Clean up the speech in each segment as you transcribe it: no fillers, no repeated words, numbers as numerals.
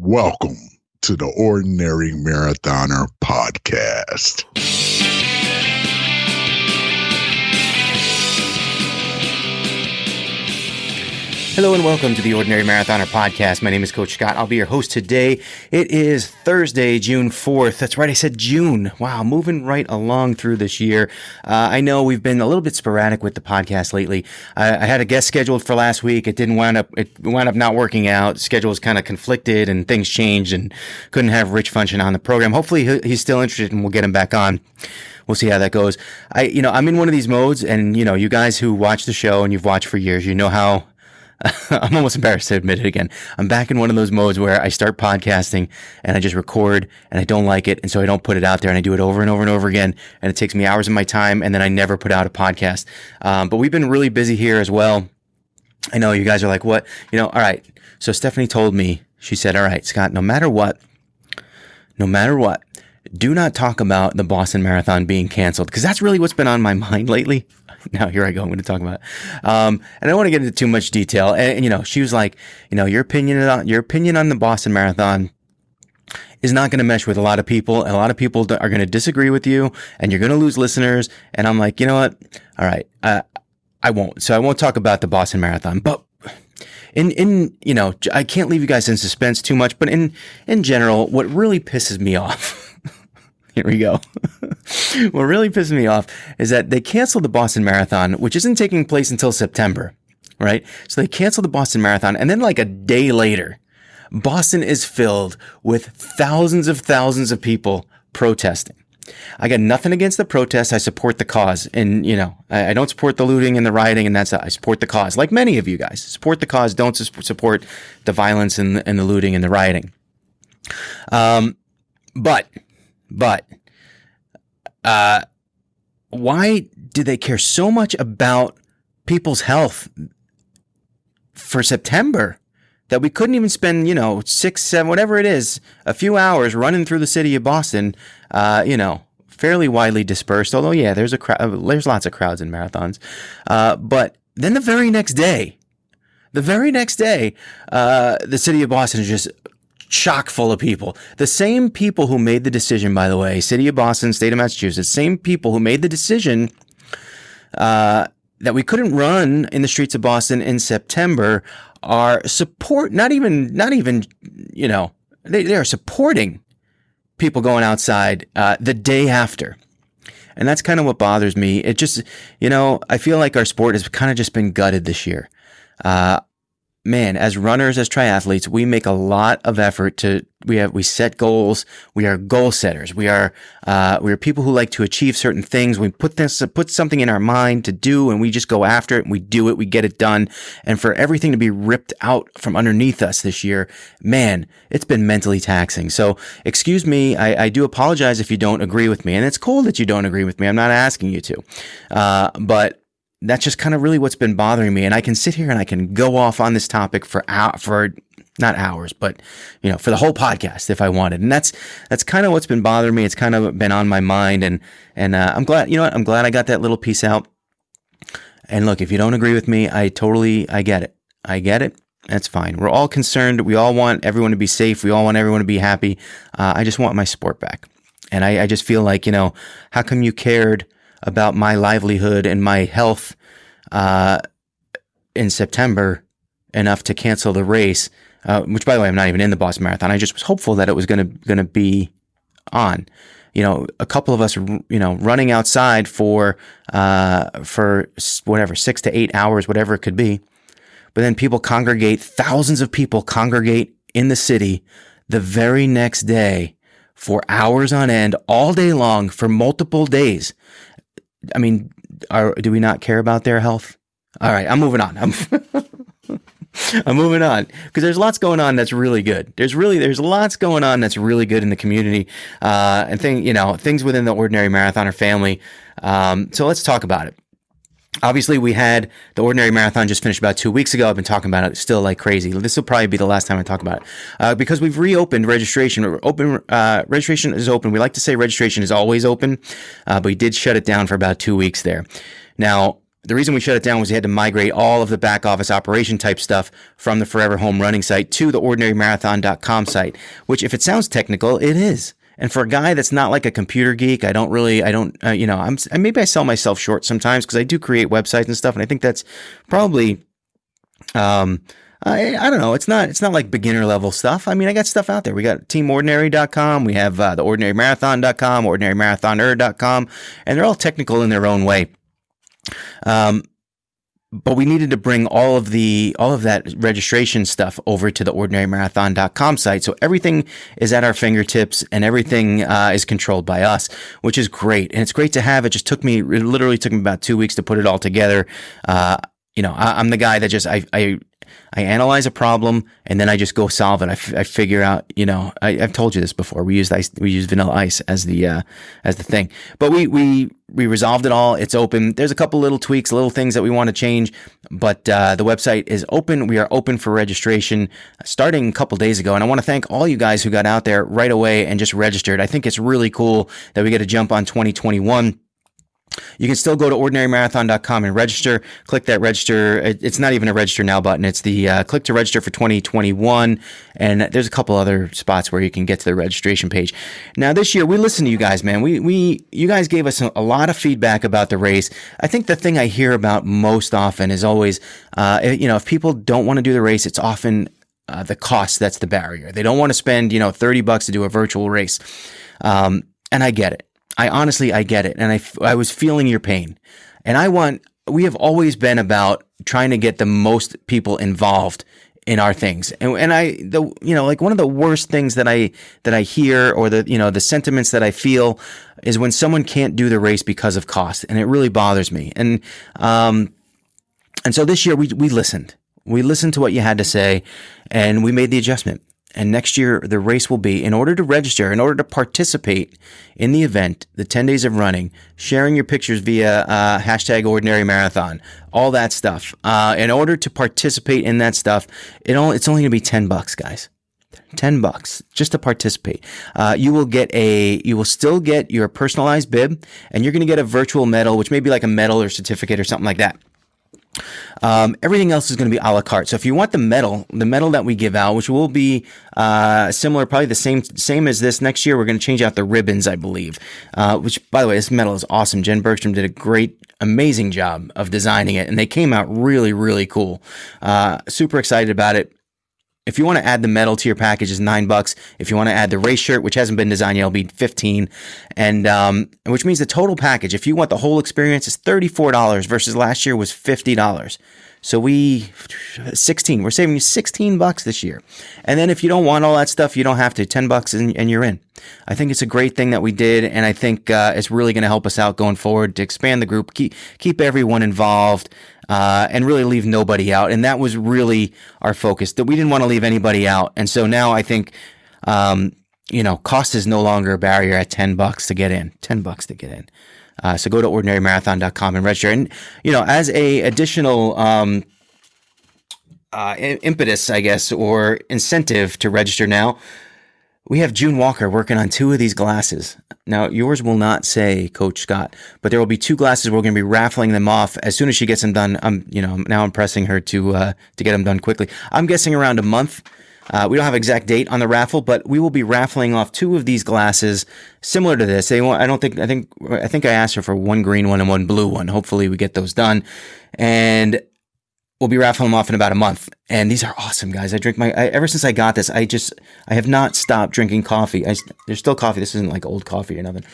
Welcome to the Ordinary Marathoner Podcast. Hello and welcome to the Ordinary Marathoner Podcast. My name is Coach Scott. I'll be your host today. It is Thursday, June 4th. That's right, I said June. Wow, moving right along through this year. I know we've been a little bit sporadic with the podcast lately. I had a guest scheduled for last week. It wound up not working out. The schedule was kind of conflicted and things changed and couldn't have Rich function on the program. Hopefully he's still interested and we'll get him back on. We'll see how that goes. I'm in one of these modes, and you guys who watch the show and you've watched for years, you know how I'm almost embarrassed to admit it again. I'm back in one of those modes where I start podcasting and I just record and I don't like it. And so I don't put it out there and I do it over and over and over again. And it takes me hours of my time and then I never put out a podcast. But we've been really busy here as well. I know you guys are like, what? All right. So Stefany told me, she said, all right, Scott, no matter what, do not talk about the Boston Marathon being canceled, because that's really what's been on my mind lately. Now, here I go. I'm going to talk about it. And I don't want to get into too much detail. And she was like, your opinion on the Boston Marathon is not going to mesh with a lot of people, and a lot of people are going to disagree with you, and you're going to lose listeners. And I'm like, you know what? All right. I won't. So I won't talk about the Boston Marathon, but I can't leave you guys in suspense too much, but in general, what really pisses me off, here we go. What really pisses me off is that they canceled the Boston Marathon, which isn't taking place until September, right? So they canceled the Boston Marathon, and then like a day later, Boston is filled with thousands of people protesting. I got nothing against the protests. I support the cause. And, I don't support the looting and the rioting, and I support the cause. Like many of you guys. Support the cause. Don't support the violence and the looting and the rioting. But why do they care so much about people's health for September that we couldn't even spend, 6, 7, whatever it is, a few hours running through the city of Boston, fairly widely dispersed. Although, yeah, there's lots of crowds in marathons. But then the very next day, the city of Boston is just chock full of people. The same people who made the decision, by the way, city of Boston, state of Massachusetts, same people who made the decision that we couldn't run in the streets of Boston in September are they are supporting people going outside the day after. And that's kind of what bothers me. It just, I feel like our sport has kind of just been gutted this year. Man, as runners, as triathletes, we make a lot of effort we set goals. We are goal setters. We are people who like to achieve certain things. We put something in our mind to do, and we just go after it, and we do it. We get it done. And for everything to be ripped out from underneath us this year, man, it's been mentally taxing. So excuse me. I do apologize if you don't agree with me, and it's cool that you don't agree with me. I'm not asking you to, but that's just kind of really what's been bothering me. And I can sit here and I can go off on this topic for not hours, but, for the whole podcast if I wanted. And that's kind of what's been bothering me. It's kind of been on my mind. And I'm glad, I'm glad I got that little piece out. And look, if you don't agree with me, I get it. I get it. That's fine. We're all concerned. We all want everyone to be safe. We all want everyone to be happy. I just want my sport back. And I just feel like, how come you cared about my livelihood and my health in September enough to cancel the race, which, by the way, I'm not even in the Boston Marathon. I just was hopeful that it was going to be on. A couple of us, running outside for whatever, 6 to 8 hours, whatever it could be. But then thousands of people congregate in the city the very next day for hours on end, all day long, for multiple days. I mean, do we not care about their health? All right, I'm moving on. I'm moving on because there's lots going on that's really good. There's lots going on that's really good in the community, and things within the Ordinary Marathoner family. So let's talk about it. Obviously, we had the Ordinary Marathon just finished about 2 weeks ago. I've been talking about it still like crazy. This will probably be the last time I talk about it because we've reopened registration. Registration is open. We like to say registration is always open, but we did shut it down for about 2 weeks there. Now, The reason we shut it down was we had to migrate all of the back office operation type stuff from the Forever Home Running site to the ordinarymarathon.com site, which if it sounds technical, it is. And for a guy that's not like a computer geek, maybe I sell myself short sometimes because I do create websites and stuff. And I think that's probably, I don't know. It's not like beginner level stuff. I mean, I got stuff out there. We got teamordinary.com. We have the ordinarymarathon.com, ordinarymarathoner.com, and they're all technical in their own way. But we needed to bring all of that registration stuff over to the ordinarymarathon.com site. So everything is at our fingertips and everything is controlled by us, which is great. And it's great to have. It literally took me about 2 weeks to put it all together. I'm the guy that just, I analyze a problem and then I just go solve it. I figure out, I've told you this before. We use vanilla ice as the thing, but we resolved it all. It's open. There's a couple little tweaks, little things that we want to change, but the website is open. We are open for registration starting a couple days ago. And I want to thank all you guys who got out there right away and just registered. I think it's really cool that we get to jump on 2021. You can still go to ordinarymarathon.com and register. Click that register. It's not even a register now button. It's the click to register for 2021. And there's a couple other spots where you can get to the registration page. Now, this year, we listened to you guys, man. You guys gave us a lot of feedback about the race. I think the thing I hear about most often is always, if people don't want to do the race, it's often the cost that's the barrier. They don't want to spend, $30 to do a virtual race. And I get it. I get it. And I was feeling your pain. And we have always been about trying to get the most people involved in our things. And one of the worst things that I hear or the sentiments that I feel is when someone can't do the race because of cost. And it really bothers me. And so this year we listened. We listened to what you had to say and we made the adjustment. And next year, the race will be, in order to register, in order to participate in the event, the 10 days of running, sharing your pictures via hashtag ordinary marathon, all that stuff. In order to participate in that stuff, it's only going to be $10, guys. $10 just to participate. You will still get your personalized bib, and you're going to get a virtual medal, which may be like a medal or certificate or something like that. Everything else is going to be a la carte. So if you want the medal that we give out, which will be similar, probably the same as this next year, we're going to change out the ribbons, I believe. Which, by the way, this medal is awesome. Jen Bergstrom did a amazing job of designing it, and they came out really, really cool. Super excited about it. If you want to add the medal to your package, it's $9. If you want to add the race shirt, which hasn't been designed yet, it'll be $15. And which means the total package, if you want the whole experience, is $34 versus last year was $50. So we're saving you $16 this year. And then if you don't want all that stuff, you don't have to. $10 and you're in. I think it's a great thing that we did, and I think it's really going to help us out going forward to expand the group, keep everyone involved. And really leave nobody out. And that was really our focus, that we didn't want to leave anybody out. And so now I think, cost is no longer a barrier at $10 to get in. $10 to get in. So go to ordinarymarathon.com and register. And, as a additional impetus, I guess, or incentive to register now, we have June Walker working on 2 of these glasses. Now, yours will not say Coach Scott, but there will be 2 glasses. We're going to be raffling them off as soon as she gets them done. Now I'm pressing her to get them done quickly. I'm guessing around a month. We don't have an exact date on the raffle, but we will be raffling off 2 of these glasses similar to this. I think I asked her for 1 green one and 1 blue one. Hopefully we get those done. And we'll be raffling them off in about a month. And these are awesome, guys. Ever since I got this, I have not stopped drinking coffee. There's still coffee. This isn't like old coffee or nothing.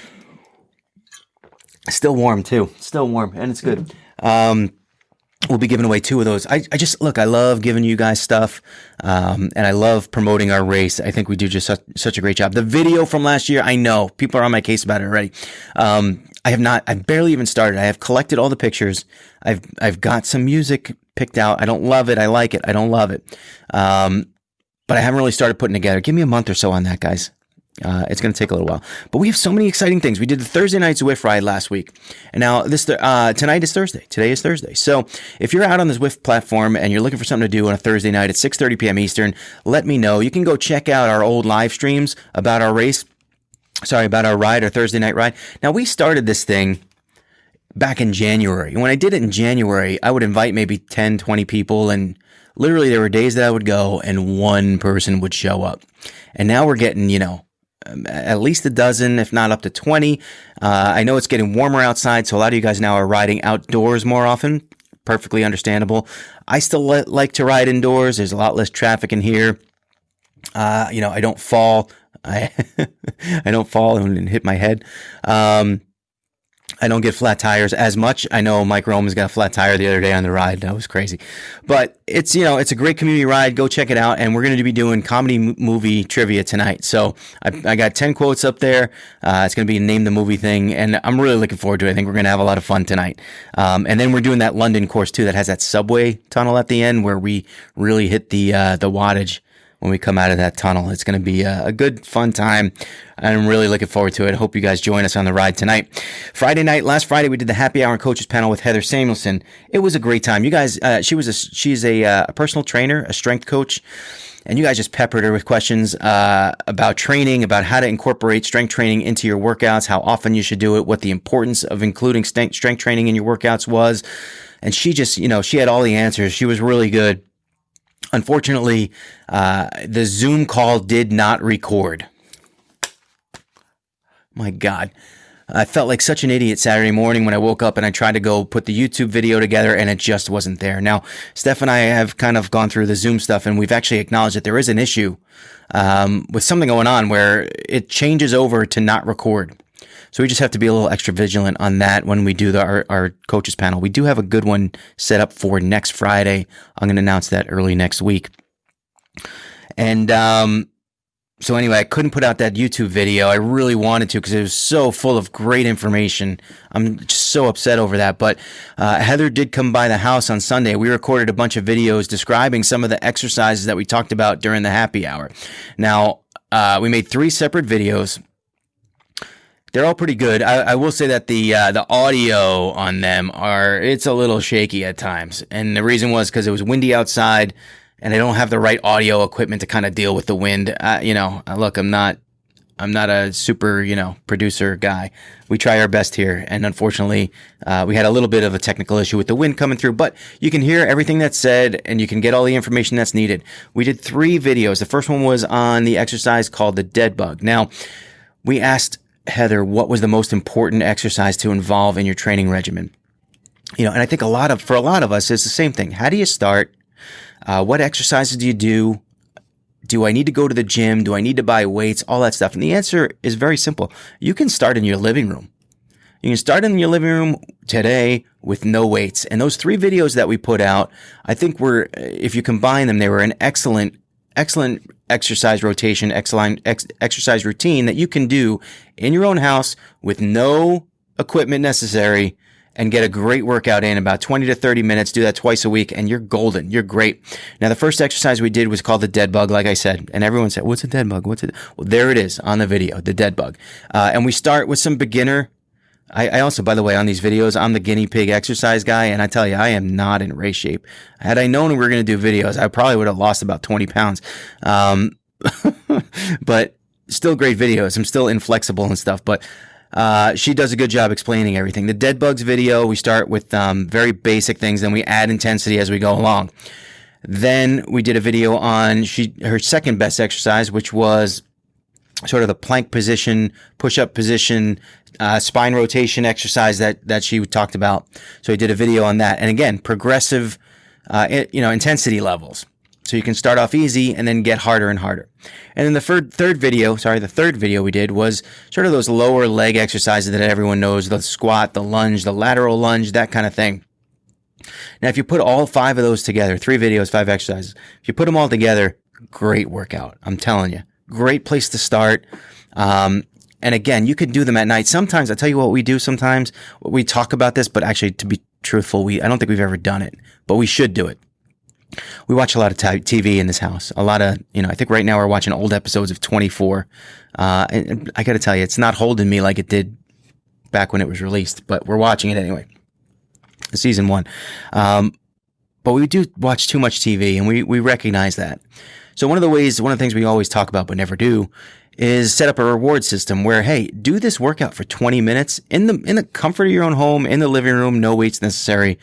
Still warm too. Still warm. And it's good. We'll be giving away 2 of those. I love giving you guys stuff. And I love promoting our race. I think we do just such a great job. The video from last year, I know people are on my case about it already. I've barely even started. I have collected all the pictures. I've got some music picked out. I don't love it. I like it. I don't love it. But I haven't really started putting together. Give me a month or so on that, guys. It's going to take a little while, but we have so many exciting things. We did the Thursday night Zwift ride last week, and now tonight is Thursday. Today is Thursday. So if you're out on the Zwift platform and you're looking for something to do on a Thursday night at 6:30 p.m. Eastern, let me know. You can go check out our old live streams about our race. About our ride, our Thursday night ride. Now we started this thing back in January. And when I did it in January, I would invite maybe 10, 20 people, and literally there were days that I would go and one person would show up. And now we're getting, at least a dozen, if not up to 20. I know it's getting warmer outside, so a lot of you guys now are riding outdoors more often. Perfectly understandable. I still like to ride indoors. There's a lot less traffic in here. I don't fall. I don't fall and hit my head. I don't get flat tires as much. I know Mike Roman's got a flat tire the other day on the ride. That was crazy. But it's a great community ride. Go check it out. And we're going to be doing comedy movie trivia tonight. So I got 10 quotes up there. It's going to be a name the movie thing. And I'm really looking forward to it. I think we're going to have a lot of fun tonight. And then we're doing that London course too that has that subway tunnel at the end where we really hit the wattage when we come out of that tunnel. It's going to be a good, fun time. I'm really looking forward to it. I hope you guys join us on the ride tonight. Last Friday, we did the happy hour and coaches panel with Heather Samuelson. It was a great time. You guys, she's a personal trainer, a strength coach, and you guys just peppered her with questions about training, about how to incorporate strength training into your workouts, how often you should do it, what the importance of including strength training in your workouts was. And she just, she had all the answers. She was really good. Unfortunately, the Zoom call did not record. My God. I felt like such an idiot Saturday morning when I woke up and I tried to go put the YouTube video together and it just wasn't there. Now, Steph and I have kind of gone through the Zoom stuff and we've actually acknowledged that there is an issue with something going on where it changes over to not record. So we just have to be a little extra vigilant on that when we do our coaches panel. We do have a good one set up for next Friday. I'm going to announce that early next week. And so anyway, I couldn't put out that YouTube video. I really wanted to because it was so full of great information. I'm just so upset over that. But Heather did come by the house on Sunday. We recorded a bunch of videos describing some of the exercises that we talked about during the happy hour. Now, we made 3 separate videos. They're all pretty good. I will say that the audio on them it's a little shaky at times. And the reason was because it was windy outside and I don't have the right audio equipment to kind of deal with the wind. Look, I'm not a super, producer guy. We try our best here. And unfortunately, we had a little bit of a technical issue with the wind coming through, but you can hear everything that's said and you can get all the information that's needed. We did 3 videos. The first one was on the exercise called the dead bug. Now, we asked Heather, what was the most important exercise to involve in your training regimen? And I think for a lot of us, it's the same thing. How do you start? What exercises do you do? Do I need to go to the gym? Do I need to buy weights? All that stuff. And the answer is very simple. You can start in your living room. You can start in your living room today with no weights. And those 3 videos that we put out, I think if you combine them, they were an excellent exercise rotation, exercise routine that you can do in your own house with no equipment necessary and get a great workout in about 20 to 30 minutes. Do that twice a week and you're golden. You're great. Now, the first exercise we did was called the dead bug, like I said, and everyone said, what's a dead bug? Well, there it is on the video, the dead bug. And we start with some beginner. I also, by the way, on these videos, I'm the guinea pig exercise guy, and I tell you, I am not in race shape. Had I known we were going to do videos, I probably would have lost about 20 pounds. But still great videos. I'm still inflexible and stuff, but she does a good job explaining everything. The dead bugs video, we start with very basic things, then we add intensity as we go along. Then we did a video on her second best exercise, which was sort of the plank position, push-up position, spine rotation exercise that she talked about. So we did a video on that. And again, progressive, intensity levels. So you can start off easy and then get harder and harder. And then the third video we did was sort of those lower leg exercises that everyone knows, the squat, the lunge, the lateral lunge, that kind of thing. Now, if you put all 5 of those together, 3 videos, 5 exercises, if you put them all together, great workout. I'm telling you. Great place to start. And again, you could do them at night. Sometimes, I'll tell you what we do sometimes. We talk about this, but actually, to be truthful, I don't think we've ever done it, but we should do it. We watch a lot of TV in this house. A lot of, I think right now we're watching old episodes of 24. And I got to tell you, it's not holding me like it did back when it was released, but we're watching it anyway. Season 1. But we do watch too much TV and we recognize that. So one of the things we always talk about but never do is set up a reward system where, hey, do this workout for 20 minutes in the comfort of your own home, in the living room, no weights necessary,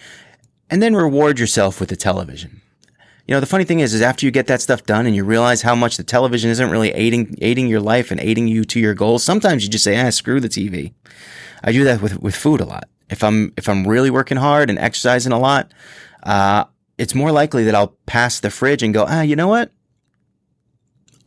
and then reward yourself with the television. You know, the funny thing is after you get that stuff done and you realize how much the television isn't really aiding your life and aiding you to your goals, sometimes you just say, screw the TV. I do that with food a lot. If I'm really working hard and exercising a lot, it's more likely that I'll pass the fridge and go, you know what?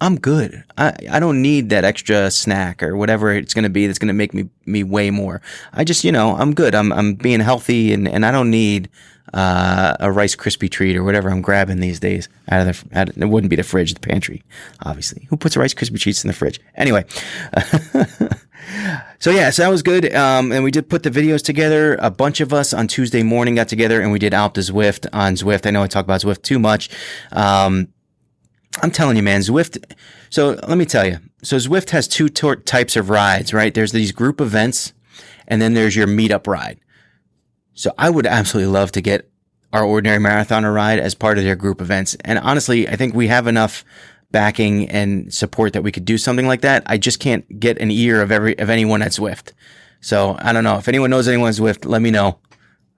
I'm good. I don't need that extra snack or whatever it's going to be that's going to make me weigh more. I just, I'm good. I'm being healthy and I don't need a Rice Krispie treat or whatever I'm grabbing these days it wouldn't be the fridge, the pantry, obviously. Who puts a Rice Krispie treats in the fridge? Anyway. So that was good. And we did put the videos together. A bunch of us on Tuesday morning got together and we did Out to Zwift on Zwift. I know I talk about Zwift too much. I'm telling you, man, Zwift. So let me tell you. So Zwift has two types of rides, right? There's these group events and then there's your meetup ride. So I would absolutely love to get our Ordinary Marathoner ride as part of their group events. And honestly, I think we have enough backing and support that we could do something like that. I just can't get an ear of anyone at Zwift. So I don't know. If anyone knows anyone at Zwift, let me know.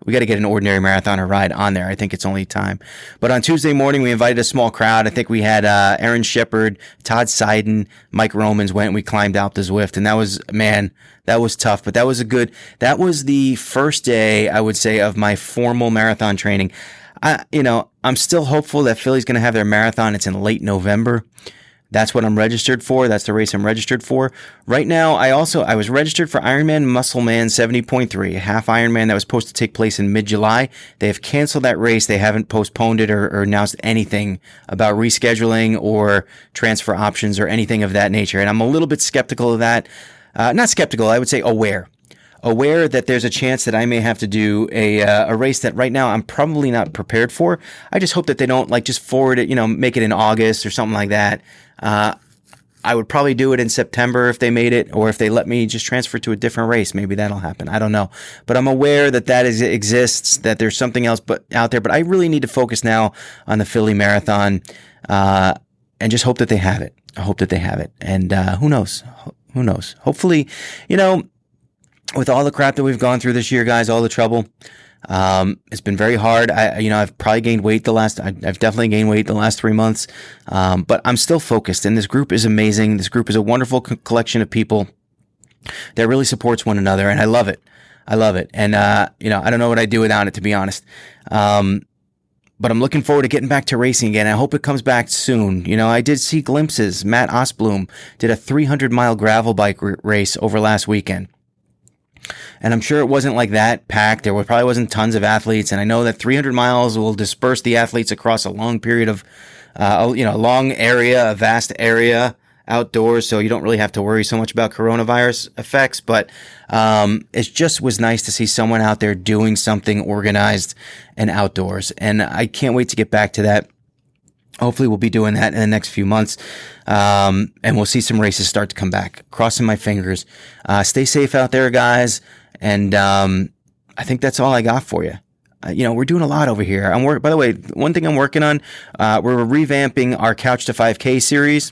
We got to get an Ordinary Marathoner ride on there. I think it's only time. But on Tuesday morning, we invited a small crowd. I think we had Aaron Shepard, Todd Seiden, Mike Romans went and we climbed out the Zwift. And that was tough. But that was the first day, I would say, of my formal marathon training. I'm still hopeful that Philly's going to have their marathon. It's in late November. That's what I'm registered for. That's the race I'm registered for. Right now, I was registered for Ironman Muscleman 70.3, a half Ironman that was supposed to take place in mid-July. They have canceled that race. They haven't postponed it or announced anything about rescheduling or transfer options or anything of that nature. And I'm a little bit skeptical of that. Not skeptical, I would say aware that there's a chance that I may have to do a race that right now I'm probably not prepared for. I just hope that they don't just forward it, make it in August or something like that. I would probably do it in September if they made it, or if they let me just transfer to a different race. Maybe that'll happen. I don't know. But I'm aware that exists, that there's something else out there. But I really need to focus now on the Philly Marathon and just hope that they have it. I hope that they have it. And who knows? Who knows? Hopefully, with all the crap that we've gone through this year, guys, all the trouble, it's been very hard. I've probably gained weight I've definitely gained weight the last 3 months. But I'm still focused, and this group is amazing. This group is a wonderful collection of people that really supports one another, and I love it. And, I don't know what I'd do without it, to be honest. But I'm looking forward to getting back to racing again. I hope it comes back soon. I did see glimpses. Matt Osblum did a 300-mile gravel bike race over last weekend. And I'm sure it wasn't like that packed. There probably wasn't tons of athletes. And I know that 300 miles will disperse the athletes across a long period of, a long area, a vast area outdoors. So you don't really have to worry so much about coronavirus effects. But it just was nice to see someone out there doing something organized and outdoors. And I can't wait to get back to that. Hopefully we'll be doing that in the next few months. And we'll see some races start to come back. Crossing my fingers. Stay safe out there, guys. And I think that's all I got for you. We're doing a lot over here. By the way, one thing I'm working on, we're revamping our Couch to 5K series.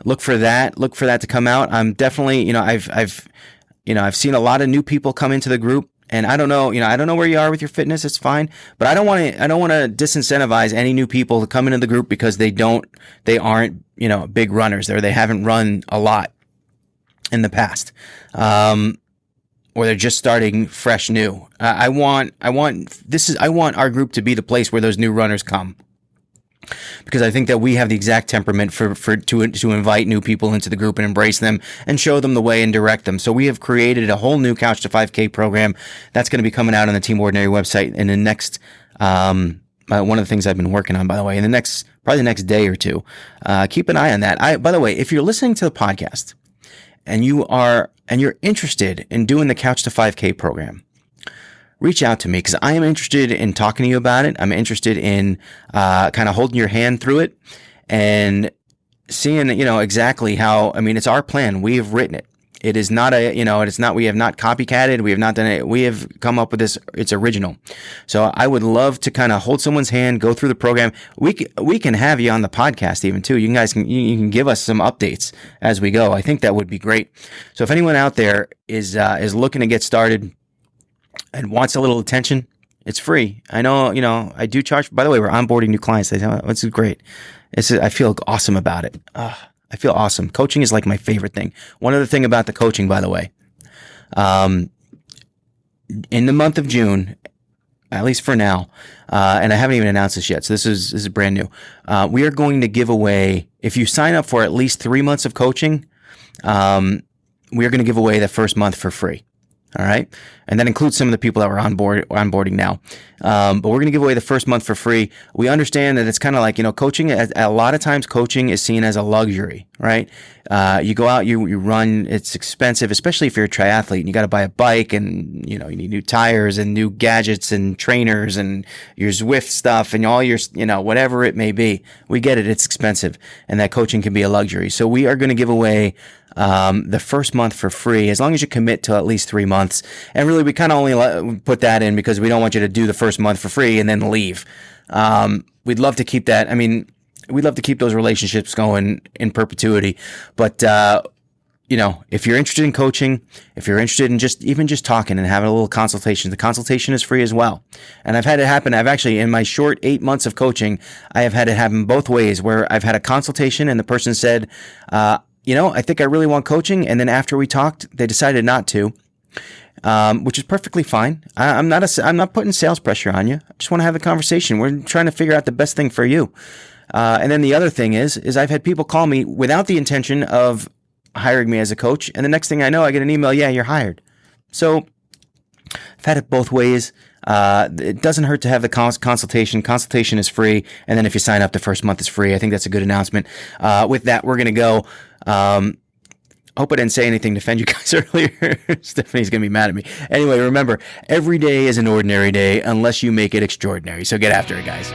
Look for that to come out. I'm definitely, I've seen a lot of new people come into the group. And I don't know where you are with your fitness. It's fine, but I don't want to disincentivize any new people to come into the group because they aren't, big runners or they haven't run a lot in the past. Or they're just starting fresh new. I want our group to be the place where those new runners come. Because I think that we have the exact temperament to invite new people into the group and embrace them and show them the way and direct them. So we have created a whole new Couch to 5K program that's going to be coming out on the Team Ordinary website in the next, one of the things I've been working on, by the way, probably the next day or two. Keep an eye on that. By the way, if you're listening to the podcast and you're interested in doing the Couch to 5K program, reach out to me because I am interested in talking to you about it. I'm interested in kind of holding your hand through it and seeing, exactly how, it's our plan. We have written it. It is not it's not, we have not copycatted. We have not done it. We have come up with this. It's original. So I would love to kind of hold someone's hand, go through the program. We can have you on the podcast even too. You can give us some updates as we go. I think that would be great. So if anyone out there is looking to get started and wants a little attention, it's free. I know, I do charge. By the way, we're onboarding new clients. This is great. I feel awesome about it. I feel awesome. Coaching is like my favorite thing. One other thing about the coaching, by the way, in the month of June, at least for now, and I haven't even announced this yet, so this is brand new. We are going to give away, if you sign up for at least 3 months of coaching, we are going to give away the first month for free. All right. And that includes some of the people that were onboarding now. But we're going to give away the first month for free. We understand that it's kind of like, coaching, a lot of times coaching is seen as a luxury, right? You go out, you run, it's expensive, especially if you're a triathlete and you got to buy a bike and, you need new tires and new gadgets and trainers and your Zwift stuff and all your, whatever it may be. We get it. It's expensive, and that coaching can be a luxury. So we are going to give away the first month for free, as long as you commit to at least 3 months. And really, we kind of only put that in because we don't want you to do the first month for free and then leave. We'd love to keep that. I mean, we'd love to keep those relationships going in perpetuity. But, if you're interested in coaching, if you're interested in just talking and having a little consultation, the consultation is free as well. And I've had it happen. I've actually, in my short 8 months of coaching, I have had it happen both ways, where I've had a consultation and the person said, I think I really want coaching. And then after we talked, they decided not to, which is perfectly fine. I'm not putting sales pressure on you. I just want to have a conversation. We're trying to figure out the best thing for you. And then the other thing is I've had people call me without the intention of hiring me as a coach. And the next thing I know, I get an email, yeah, you're hired. So I've had it both ways. It doesn't hurt to have the consultation. Consultation is free. And then if you sign up, the first month is free. I think that's a good announcement. With that, we're going to go. Hope I didn't say anything to offend you guys earlier. Stefany's going to be mad at me. Anyway, remember, every day is an ordinary day unless you make it extraordinary. So get after it, guys.